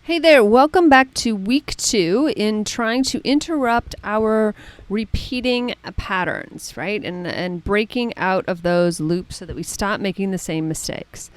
Hey there, welcome back to week 2 in trying to interrupt our repeating patterns, right? And breaking out of those loops so that we stop making the same mistakes.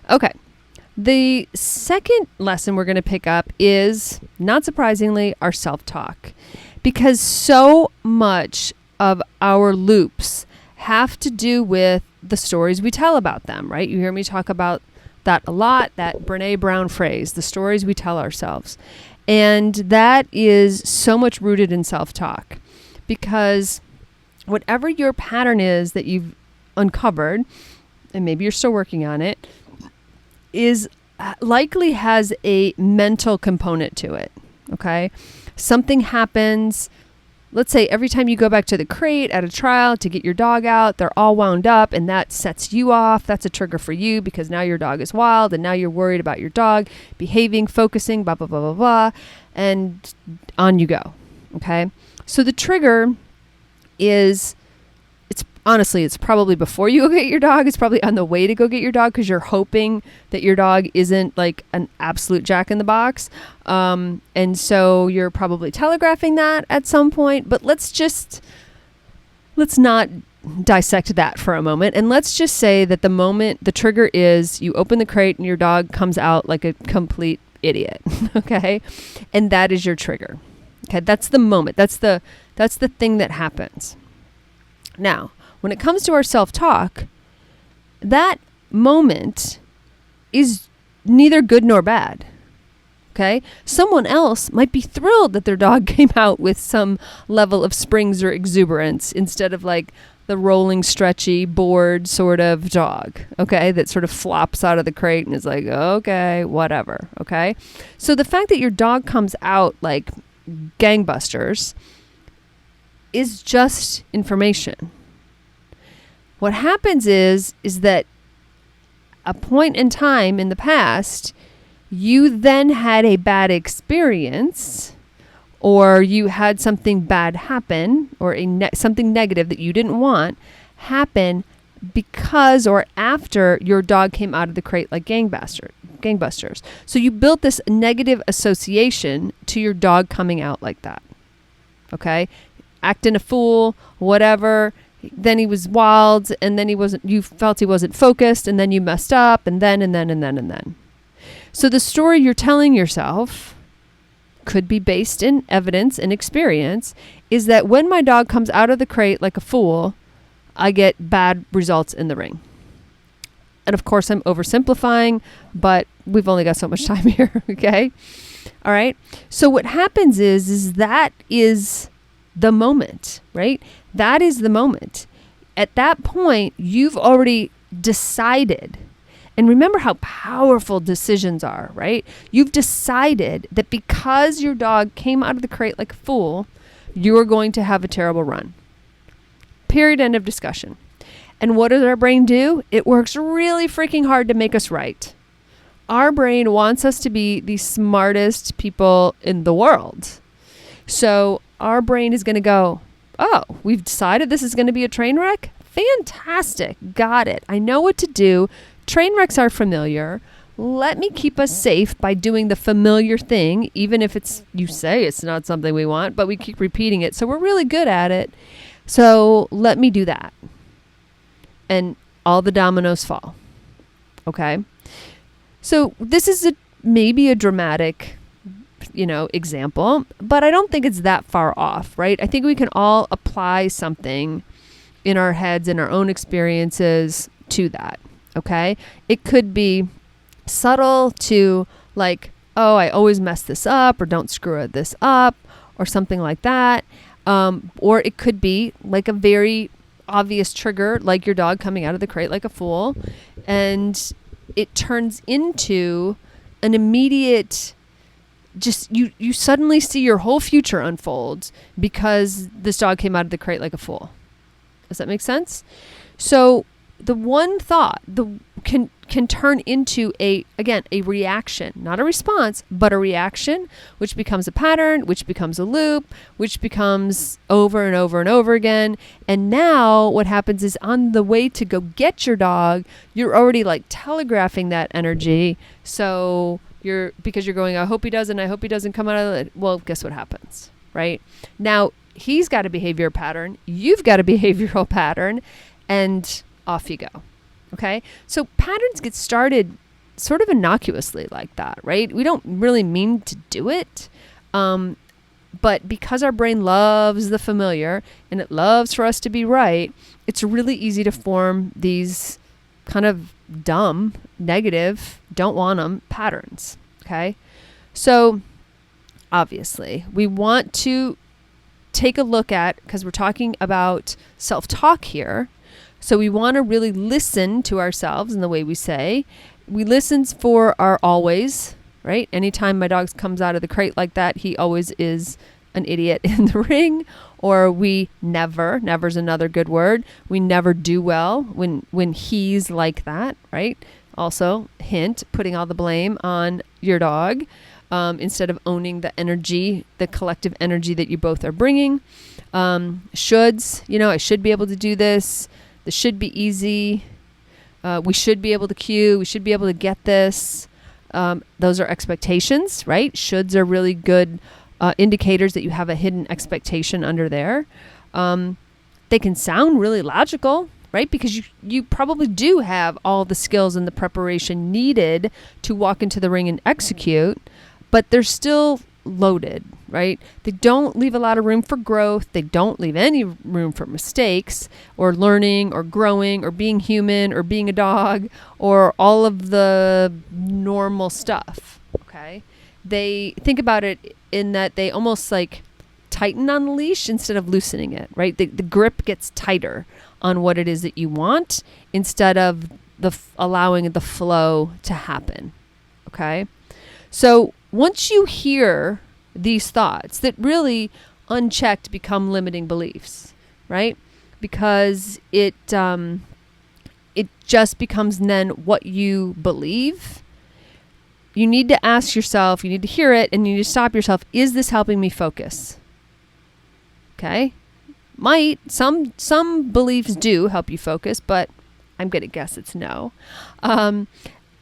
Okay, the second lesson we're going to pick up is, not surprisingly, our self-talk. Because so much of our loops have to do with the stories we tell about them, right? You hear me talk about that a lot, that Brene Brown phrase, the stories we tell ourselves. And that is so much rooted in self-talk, because whatever your pattern is that you've uncovered, and maybe you're still working on it, is likely has a mental component to it. Okay. Something happens. Let's say every time you go back to the crate at a trial to get your dog out, they're all wound up, and that sets you off. That's a trigger for you because now your dog is wild and now you're worried about your dog behaving, focusing, blah, blah, blah, blah, blah, and on you go. Okay. So the trigger is, it's probably before you go get your dog. It's probably on the way to go get your dog because you're hoping that your dog isn't like an absolute jack in the box. And so you're probably telegraphing that at some point. But let's not dissect that for a moment. And let's just say that the trigger is you open the crate and your dog comes out like a complete idiot. Okay. And that is your trigger. Okay. That's the moment. That's the thing that happens. Now, when it comes to our self-talk, that moment is neither good nor bad. Okay? Someone else might be thrilled that their dog came out with some level of springs or exuberance instead of like the rolling, stretchy, bored sort of dog, okay, that sort of flops out of the crate and is like, okay, whatever, okay? So the fact that your dog comes out like gangbusters is just information. What happens is that a point in time in the past, you then had a bad experience, or you had something bad happen, or something negative that you didn't want happen because or after your dog came out of the crate like gangbusters. So you built this negative association to your dog coming out like that. Okay? Acting a fool, whatever. Then he was wild, and then you felt he wasn't focused, and then you messed up, and then. So the story you're telling yourself could be based in evidence and experience, is that when my dog comes out of the crate like a fool, I get bad results in the ring. And of course I'm oversimplifying, but we've only got so much time here. Okay. All right. So what happens is that is the moment, right? That is the moment. At that point, you've already decided. And remember how powerful decisions are, right? You've decided that because your dog came out of the crate like a fool, you are going to have a terrible run. Period. End of discussion. And what does our brain do? It works really freaking hard to make us right. Our brain wants us to be the smartest people in the world. So our brain is going to go, oh, we've decided this is going to be a train wreck? Fantastic. Got it. I know what to do. Train wrecks are familiar. Let me keep us safe by doing the familiar thing, even if you say it's not something we want, but we keep repeating it. So we're really good at it. So let me do that. And all the dominoes fall. Okay. So this is maybe a dramatic example, but I don't think it's that far off, right? I think we can all apply something in our heads and our own experiences to that. Okay. It could be subtle to like, oh, I always mess this up, or don't screw this up, or something like that. Or it could be like a very obvious trigger, like your dog coming out of the crate like a fool. And it turns into an immediate, just you suddenly see your whole future unfold because this dog came out of the crate like a fool. Does that make sense? So the one thought can turn into a reaction, not a response, but a reaction, which becomes a pattern, which becomes a loop, which becomes over and over and over again. And now what happens is on the way to go get your dog, you're already like telegraphing that energy. So because you're going, I hope he doesn't come out of it. Well, guess what happens, right? Now, he's got a behavior pattern. You've got a behavioral pattern, and off you go. Okay? So patterns get started sort of innocuously like that, right? We don't really mean to do it. But because our brain loves the familiar and it loves for us to be right, it's really easy to form these kind of dumb, negative, don't want them patterns. Okay. So obviously we want to take a look at, because we're talking about self-talk here. So we want to really listen to ourselves in the way we say. We listen for our always, right? Anytime my dog comes out of the crate like that, he always is an idiot in the ring. Or we never's another good word. We never do well when he's like that, right? Also, hint, putting all the blame on your dog instead of owning the energy, the collective energy that you both are bringing. Shoulds, I should be able to do this. This should be easy. We should be able to cue. We should be able to get this. Those are expectations, right? Shoulds are really good indicators that you have a hidden expectation under there. They can sound really logical, right? Because you probably do have all the skills and the preparation needed to walk into the ring and execute, but they're still loaded, right? They don't leave a lot of room for growth. They don't leave any room for mistakes or learning or growing or being human or being a dog or all of the normal stuff, okay? They think about it in that they almost like tighten on the leash instead of loosening it, right? The grip gets tighter on what it is that you want instead of allowing the flow to happen, okay? So once you hear these thoughts that really unchecked become limiting beliefs, right? Because it just becomes then what you believe. You need to ask yourself, you need to hear it, and you need to stop yourself. Is this helping me focus? Okay. Some beliefs do help you focus, but I'm going to guess it's no.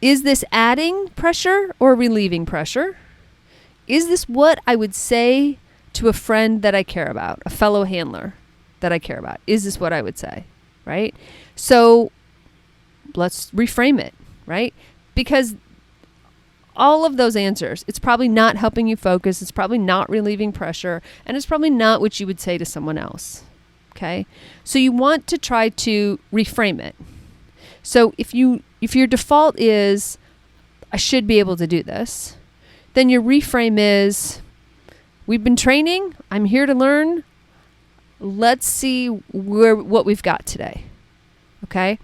Is this adding pressure or relieving pressure? Is this what I would say to a friend that I care about, a fellow handler that I care about? Is this what I would say, right? So let's reframe it, right? Because all of those answers, it's probably not helping you focus, it's probably not relieving pressure, and it's probably not what you would say to someone else, okay? So you want to try to reframe it. So if your default is, I should be able to do this, then your reframe is, we've been training, I'm here to learn, let's see what we've got today, okay?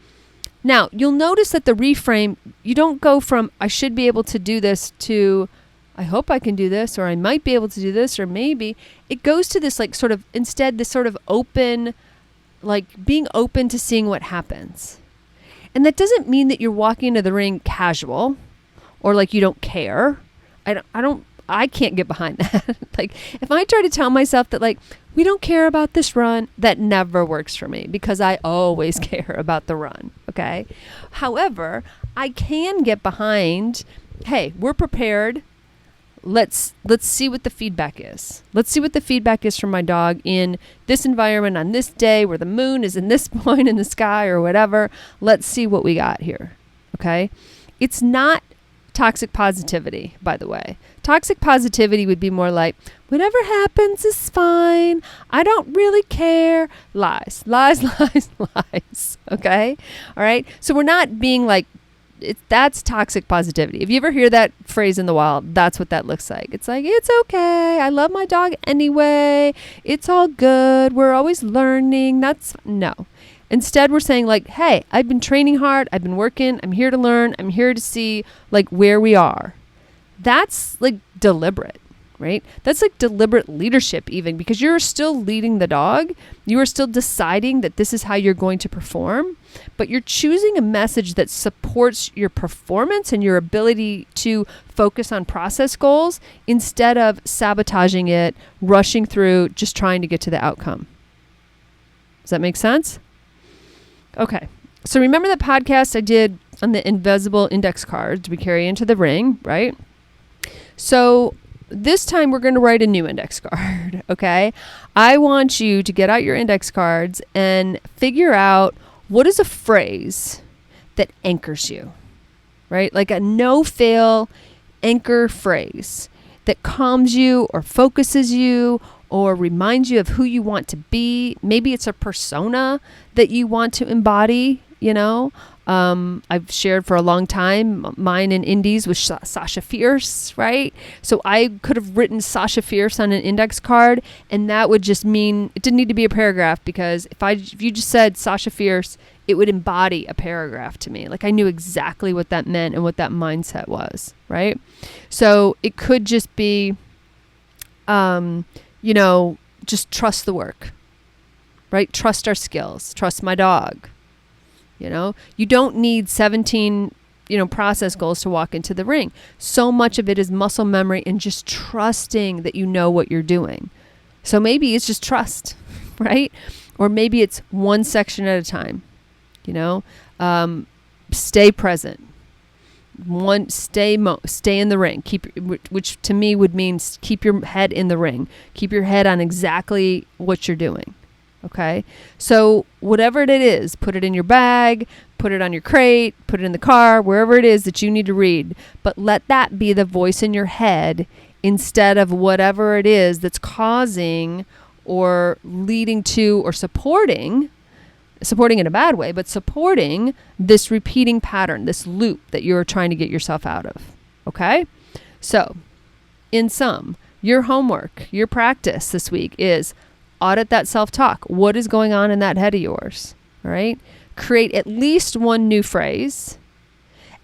Now, you'll notice that the reframe, you don't go from, I should be able to do this to, I hope I can do this, or I might be able to do this, or maybe. It goes to this like sort of, instead, this sort of open, like being open to seeing what happens. And that doesn't mean that you're walking into the ring casual or like you don't care. I can't get behind that. Like if I try to tell myself that like, we don't care about this run, that never works for me because I always care about the run. Okay. However, I can get behind, hey, we're prepared. Let's see what the feedback is. Let's see what the feedback is from my dog in this environment on this day where the moon is in this point in the sky or whatever. Let's see what we got here. Okay. It's not toxic positivity, by the way. Toxic positivity would be more like, whatever happens is fine. I don't really care. Lies. Okay. All right. So we're not being like, that's toxic positivity. If you ever hear that phrase in the wild, that's what that looks like. It's like, it's okay. I love my dog anyway. It's all good. We're always learning. No. Instead, we're saying like, hey, I've been training hard. I've been working. I'm here to learn. I'm here to see like where we are. That's like deliberate, right? That's like deliberate leadership even, because you're still leading the dog. You are still deciding that this is how you're going to perform, but you're choosing a message that supports your performance and your ability to focus on process goals instead of sabotaging it, rushing through, just trying to get to the outcome. Does that make sense? Okay. So remember that podcast I did on the invisible index cards we carry into the ring, right? So this time we're going to write a new index card, okay? I want you to get out your index cards and figure out what is a phrase that anchors you, right? Like a no-fail anchor phrase that calms you or focuses you or reminds you of who you want to be. Maybe it's a persona that you want to embody, you know. I've shared for a long time, mine in indies was Sasha Fierce, right? So I could have written Sasha Fierce on an index card, and that would just mean it didn't need to be a paragraph, because if you just said Sasha Fierce, it would embody a paragraph to me. Like I knew exactly what that meant and what that mindset was, right? So it could just be, just trust the work, right? Trust our skills, trust my dog. You don't need 17, process goals to walk into the ring. So much of it is muscle memory and just trusting that you know what you're doing. So maybe it's just trust, right? Or maybe it's one section at a time, stay present. Stay in the ring. Which to me would mean keep your head in the ring. Keep your head on exactly what you're doing. Okay, so whatever it is, put it in your bag, put it on your crate, put it in the car, wherever it is that you need to read. But let that be the voice in your head instead of whatever it is that's causing or leading to or supporting in a bad way, but supporting this repeating pattern, this loop that you're trying to get yourself out of. Okay, so in sum, your homework, your practice this week is audit that self-talk. What is going on in that head of yours? All right. Create at least one new phrase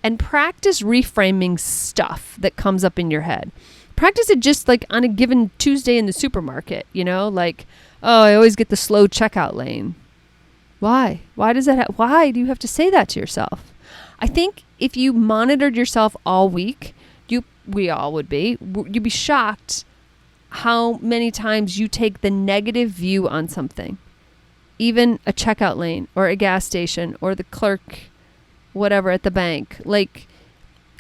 and practice reframing stuff that comes up in your head. Practice it just like on a given Tuesday in the supermarket, like, oh, I always get the slow checkout lane. Why? Why do you have to say that to yourself? I think if you monitored yourself all week, we all would be, you'd be shocked how many times you take the negative view on something, even a checkout lane or a gas station or the clerk, whatever, at the bank. Like,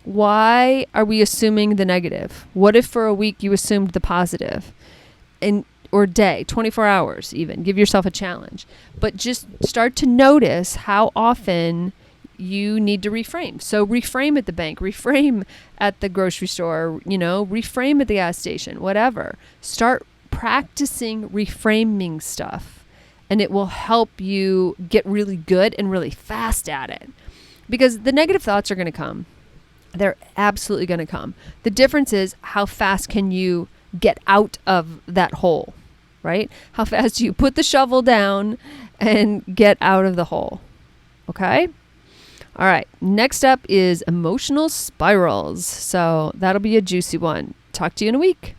why are we assuming the negative? What if for a week you assumed the positive? Or day, 24 hours even. Give yourself a challenge. But just start to notice how often you need to reframe. So reframe at the bank, reframe at the grocery store, reframe at the gas station, whatever. Start practicing reframing stuff, and it will help you get really good and really fast at it. Because the negative thoughts are going to come. They're absolutely going to come. The difference is how fast can you get out of that hole, right? How fast do you put the shovel down and get out of the hole? Okay? All right, next up is emotional spirals. So that'll be a juicy one. Talk to you in a week.